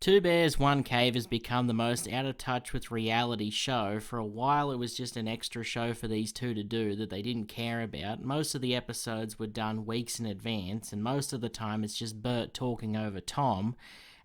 Two Bears, One Cave has become the most out of touch with reality show. For a while it was just an extra show for these two to do that they didn't care about. Most of the episodes were done weeks in advance, and most of the time it's just Bert talking over Tom.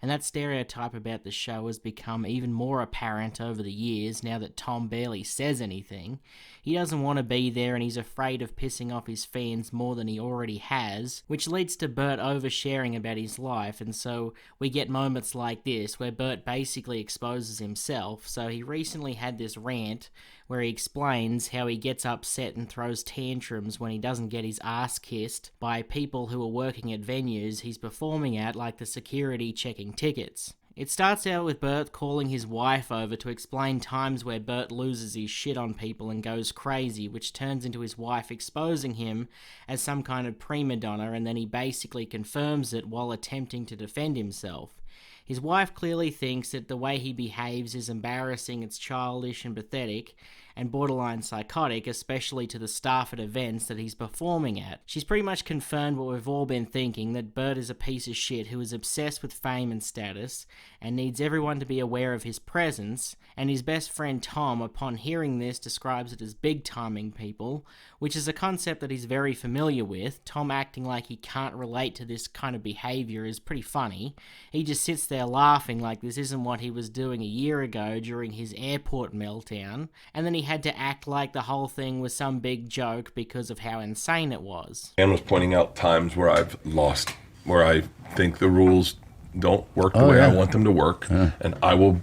And that stereotype about the show has become even more apparent over the years now that Tom barely says anything. He doesn't want to be there and he's afraid of pissing off his fans more than he already has, which leads to Bert oversharing about his life, and so we get moments like this where Bert basically exposes himself. So he recently had this rant where he explains how he gets upset and throws tantrums when he doesn't get his ass kissed by people who are working at venues he's performing at, like the security checking tickets. It starts out with Bert calling his wife over to explain times where Bert loses his shit on people and goes crazy, which turns into his wife exposing him as some kind of prima donna, and then he basically confirms it while attempting to defend himself. His wife clearly thinks that the way he behaves is embarrassing, it's childish and pathetic, and borderline psychotic, especially to the staff at events that he's performing at. She's pretty much confirmed what we've all been thinking, that Bert is a piece of shit who is obsessed with fame and status, and needs everyone to be aware of his presence, and his best friend Tom, upon hearing this, describes it as big-timing people, which is a concept that he's very familiar with. Tom acting like he can't relate to this kind of behaviour is pretty funny. He just sits there laughing like this isn't what he was doing a year ago during his airport meltdown, and then he had to act like the whole thing was some big joke because of how insane it was. Ann was pointing out times where I've lost, where I think the rules don't work the way I want them to work, and I will,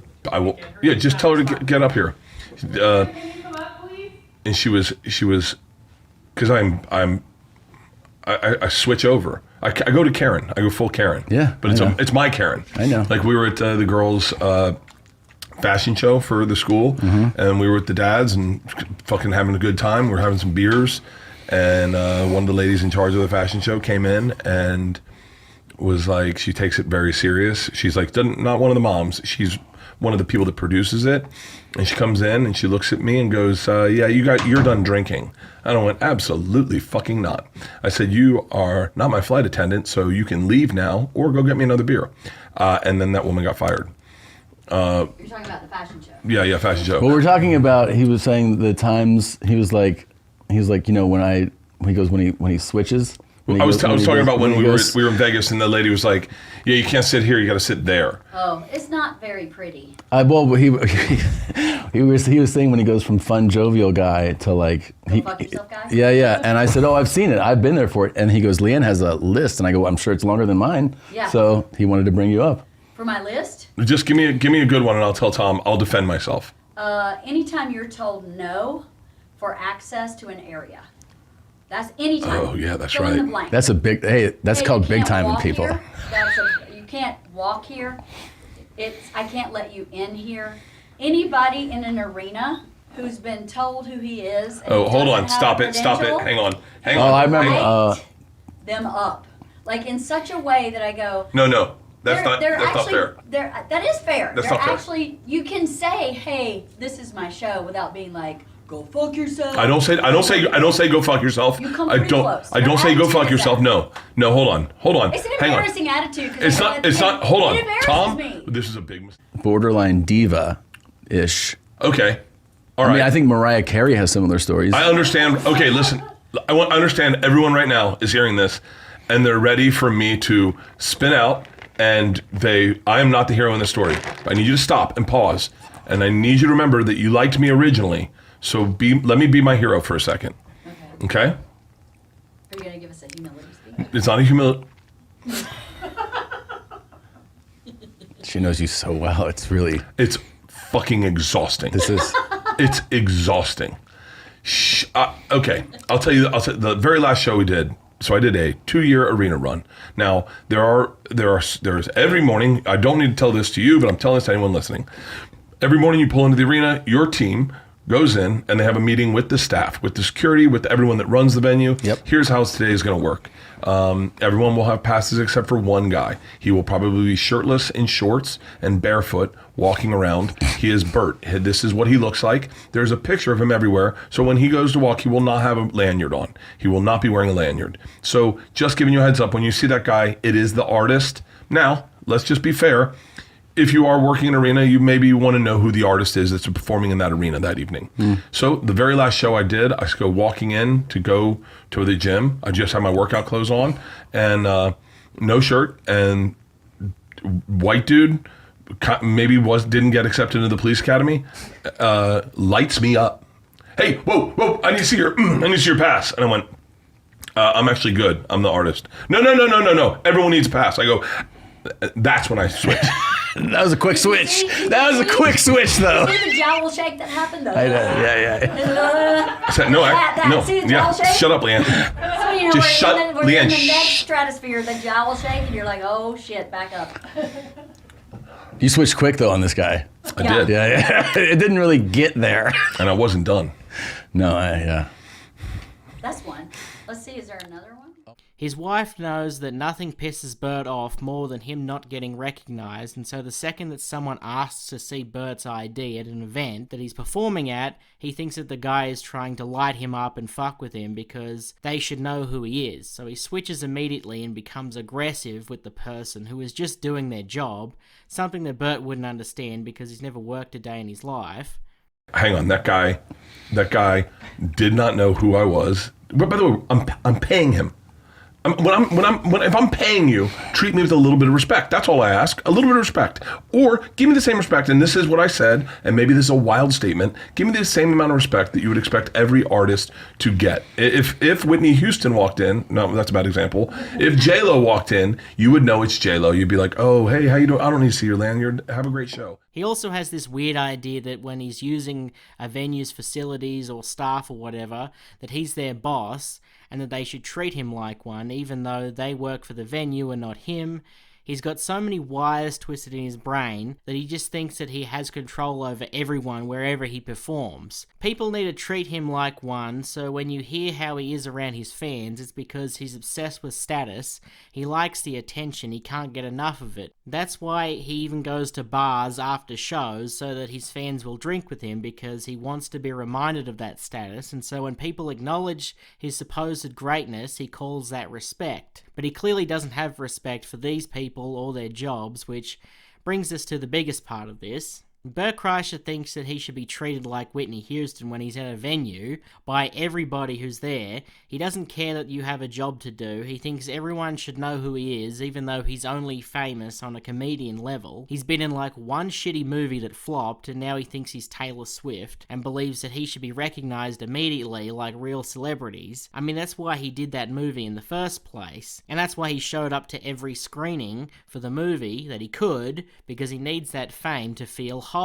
just tell her to get up here. And she was, because I switch over. I go to Karen. I go full Karen. Yeah, but it's my Karen. I know. Like we were at the girls' fashion show for the school, and we were with the dads and fucking having a good time. We're having some beers, and one of the ladies in charge of the fashion show came in and was like, she takes it very serious. She's like, not one of the moms. She's one of the people that produces it. And she comes in and she looks at me and goes, yeah, you're done drinking. And I went, absolutely fucking not. I said, you are not my flight attendant, so you can leave now or go get me another beer. And then that woman got fired. You're talking about the fashion show. Yeah, fashion show. Well, we're talking about, he was saying the times, he was like, you know, when he switches. I was talking about when we were in Vegas and the lady was like, yeah, you can't sit here, you got to sit there. Oh, it's not very pretty. Well, he was saying when he goes from fun, jovial guy to like... Fuck yourself guy? Yeah. And I said, oh, I've seen it. I've been there for it. And he goes, Leanne has a list. And I go, I'm sure it's longer than mine. Yeah. So he wanted to bring you up. For my list? Just give me a good one and I'll tell Tom, I'll defend myself. Anytime you're told no for access to an area. That's anytime. Oh, yeah, that's Fill right. in the blank. That's called big time in walk people. Here. You can't walk here. I can't let you in here. Anybody in an arena who's been told who he is. And Oh, hold on. have Stop a it. Hang on. Oh, I remember. Light them up. Like in such a way that I go. No. That's not fair. That is fair. That's not fair. You can say, hey, this is my show without being like, go fuck yourself. I don't say go fuck yourself. You come pretty close. I don't say go fuck yourself. No, hold on. It's an embarrassing attitude. It's not. Hold on, it embarrasses Tom. me. This is a big mistake. Borderline diva-ish. Okay. All right. I mean, I think Mariah Carey has similar stories. I understand. Okay, listen. I understand everyone right now is hearing this, and they're ready for me to spin out. And I am not the hero in this story. I need you to stop and pause, and I need you to remember that you liked me originally. So let me be my hero for a second. Okay? Are you going to give us a humility speech? It's not a humility. She knows you so well. It's fucking exhausting. It's exhausting. Okay, I'll tell you the very last show we did. So I did a 2-year arena run. Now there's every morning. I don't need to tell this to you, but I'm telling this to anyone listening. Every morning you pull into the arena, your team goes in and they have a meeting with the staff, with the security, with everyone that runs the venue. Yep. Here's how today is going to work. Everyone will have passes except for one guy. He will probably be shirtless in shorts and barefoot walking around. He is Bert. This is what he looks like. There's a picture of him everywhere. So when he goes to walk, he will not have a lanyard on. He will not be wearing a lanyard. So just giving you a heads up, when you see that guy, it is the artist. Now, let's just be fair. if you are working in an arena, you maybe want to know who the artist is that's performing in that arena that evening. So the very last show I did, I go walking in to go to the gym. I just had my workout clothes on and no shirt, and white dude maybe didn't get accepted into the police academy, lights me up. Hey, whoa, I need to see your pass. And I went, I'm actually good. I'm the artist. No. Everyone needs a pass. I go, that's when I switch. That was a quick switch. That was a quick switch, though. See the jowl shake that happened, though? Yeah. See the jowl shake? Shut up, Leanne. So, you know, Just shut, we're Leanne, in the next stratosphere, the jowl shake, and you're like, oh, shit, back up. You switched quick, though, on this guy. I did. Yeah. It didn't really get there. And I wasn't done. No, yeah. That's one. Let's see, is there another one? His wife knows that nothing pisses Bert off more than him not getting recognised, and so the second that someone asks to see Bert's ID at an event that he's performing at, he thinks that the guy is trying to light him up and fuck with him because they should know who he is. So he switches immediately and becomes aggressive with the person who is just doing their job, something that Bert wouldn't understand because he's never worked a day in his life. Hang on, that guy did not know who I was. But by the way, I'm paying him. If I'm paying you, treat me with a little bit of respect. That's all I ask. A little bit of respect. Or give me the same respect, and this is what I said, and maybe this is a wild statement. Give me the same amount of respect that you would expect every artist to get. If Whitney Houston walked in, no, that's a bad example. If J-Lo walked in, you would know it's J-Lo. You'd be like, oh, hey, how you doing? I don't need to see your land. Have a great show. He also has this weird idea that when he's using a venue's facilities or staff or whatever, that he's their boss, and that they should treat him like one, even though they work for the venue and not him. He's got so many wires twisted in his brain that he just thinks that he has control over everyone wherever he performs. People need to treat him like one, so when you hear how he is around his fans, it's because he's obsessed with status. He likes the attention, he can't get enough of it. That's why he even goes to bars after shows so that his fans will drink with him, because he wants to be reminded of that status, and so when people acknowledge his supposed greatness, he calls that respect. But he clearly doesn't have respect for these people or their jobs, which brings us to the biggest part of this. Bert Kreischer thinks that he should be treated like Whitney Houston when he's at a venue by everybody who's there. He doesn't care that you have a job to do. He thinks everyone should know who he is, even though he's only famous on a comedian level. He's been in like one shitty movie that flopped, and now he thinks he's Taylor Swift and believes that he should be recognized immediately like real celebrities. I mean, that's why he did that movie in the first place, and that's why he showed up to every screening for the movie that he could, because he needs that fame to feel whole.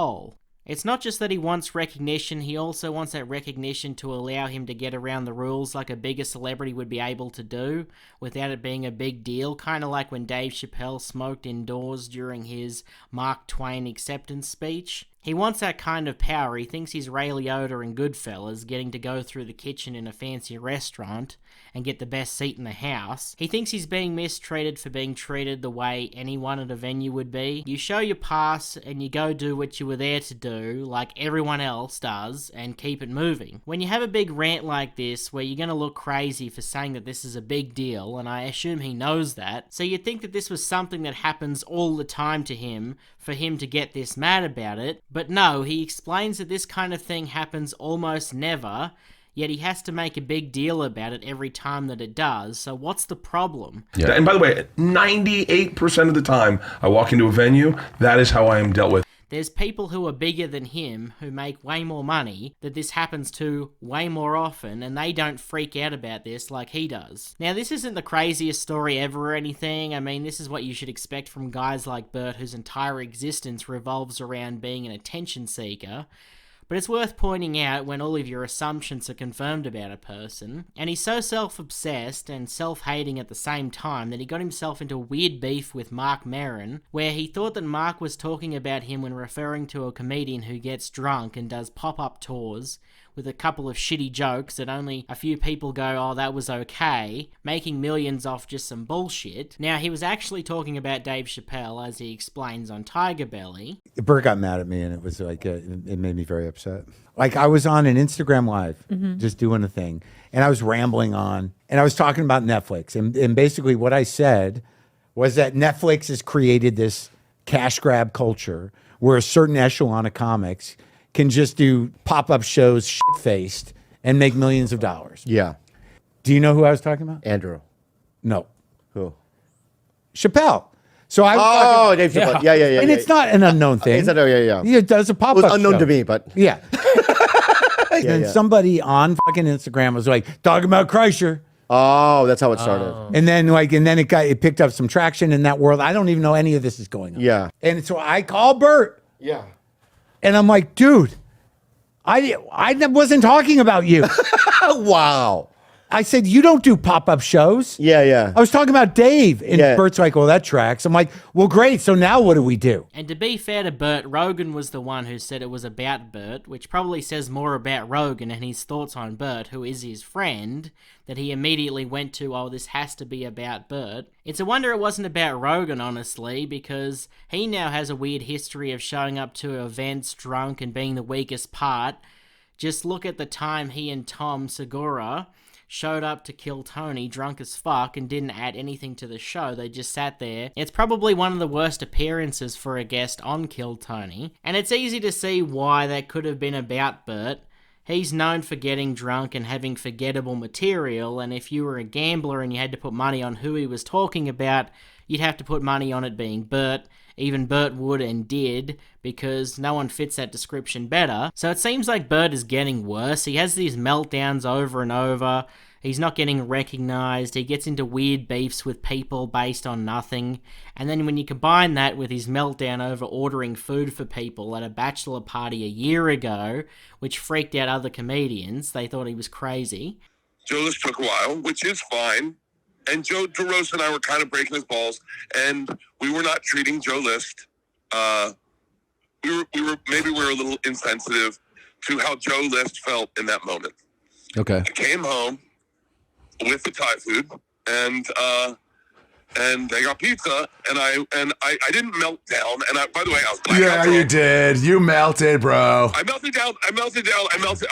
It's not just that he wants recognition, he also wants that recognition to allow him to get around the rules like a bigger celebrity would be able to do without it being a big deal, kind of like when Dave Chappelle smoked indoors during his Mark Twain acceptance speech. He wants that kind of power. He thinks he's Ray Liotta in Goodfellas, getting to go through the kitchen in a fancy restaurant and get the best seat in the house. He thinks he's being mistreated for being treated the way anyone at a venue would be. You show your pass and you go do what you were there to do, like everyone else does, and keep it moving. When you have a big rant like this, where you're going to look crazy for saying that this is a big deal, and I assume he knows that, so you'd think that this was something that happens all the time to him, for him to get this mad about it. But no, he explains that this kind of thing happens almost never, yet he has to make a big deal about it every time that it does. So what's the problem? Yeah. And by the way, 98% of the time I walk into a venue, that is how I am dealt with. There's people who are bigger than him who make way more money that this happens to way more often, and they don't freak out about this like he does. Now, this isn't the craziest story ever or anything. I mean, this is what you should expect from guys like Bert, whose entire existence revolves around being an attention seeker. But it's worth pointing out when all of your assumptions are confirmed about a person. And he's so self-obsessed and self-hating at the same time that he got himself into weird beef with Mark Maron, where he thought that Mark was talking about him when referring to a comedian who gets drunk and does pop-up tours with a couple of shitty jokes that only a few people go, oh, that was okay, making millions off just some bullshit. Now, he was actually talking about Dave Chappelle, as he explains on Tiger Belly. Bert got mad at me, and it was like, it made me very upset. Like, I was on an Instagram Live, just doing a thing, and I was rambling on, and I was talking about Netflix, and basically what I said was that Netflix has created this cash grab culture where a certain echelon of comics can just do pop-up shows shit-faced and make millions of dollars. Yeah. Do you know who I was talking about? Andrew. No. Who? Chappelle. So I was Oh, talking, Dave Chappelle. Yeah. and it's not an unknown thing. It's yeah. He does a It pop-up was unknown show. to me, but Yeah. And somebody on fucking Instagram was like, talking about Kreischer. oh, that's how it started. And then it picked up some traction in that world. I don't even know any of this is going on. Yeah. And so I call Bert Yeah. and I'm like, dude, I wasn't talking about you. Wow. I said, you don't do pop-up shows. Yeah. I was talking about Dave. And Yeah. Bert's like, well, that tracks. I'm like, well, great. So now what do we do? And to be fair to Bert, Rogan was the one who said it was about Bert, which probably says more about Rogan and his thoughts on Bert, who is his friend, that he immediately went to, oh, this has to be about Bert. It's a wonder it wasn't about Rogan, honestly, because he now has a weird history of showing up to events drunk and being the weakest part. Just look at the time he and Tom Segura showed up to kill Tony drunk as fuck and didn't add anything to the show. They just sat there. It's probably one of the worst appearances for a guest on Kill Tony, and it's easy to see why that could have been about Bert. He's known for getting drunk and having forgettable material, and if you were a gambler and you had to put money on who he was talking about, you'd have to put money on it being Bert. Even Bert would and did, because no one fits that description better. So it seems like Bert is getting worse. He has these meltdowns over and over. He's not getting recognized. He gets into weird beefs with people based on nothing. And then when you combine that with his meltdown over ordering food for people at a bachelor party a year ago, which freaked out other comedians, they thought he was crazy. Joe List took a while, which is fine. And Joe DeRosa and I were kind of breaking his balls, and we were not treating Joe List. We were a little insensitive to how Joe List felt in that moment. Okay. I came home with the Thai food, and they got pizza, and I didn't melt down. And by the way, I was blackout Yeah, drunk. you did. You melted, bro. I melted down.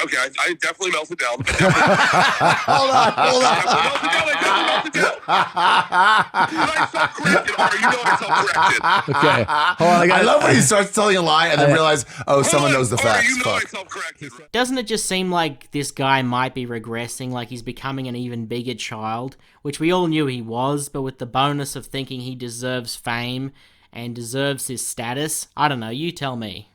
Okay, I definitely melted down. Hold on. I melted down. I self-corrected. Or you know I self-corrected. Okay. Hold on. I love when he starts telling a lie and then realize, oh, someone knows the facts. You know I Fuck. self-corrected. Doesn't it just seem like this guy might be regressing, like he's becoming an even bigger child, which we all knew he was, but with the bonus of thinking he deserves fame and deserves his status? I don't know, you tell me.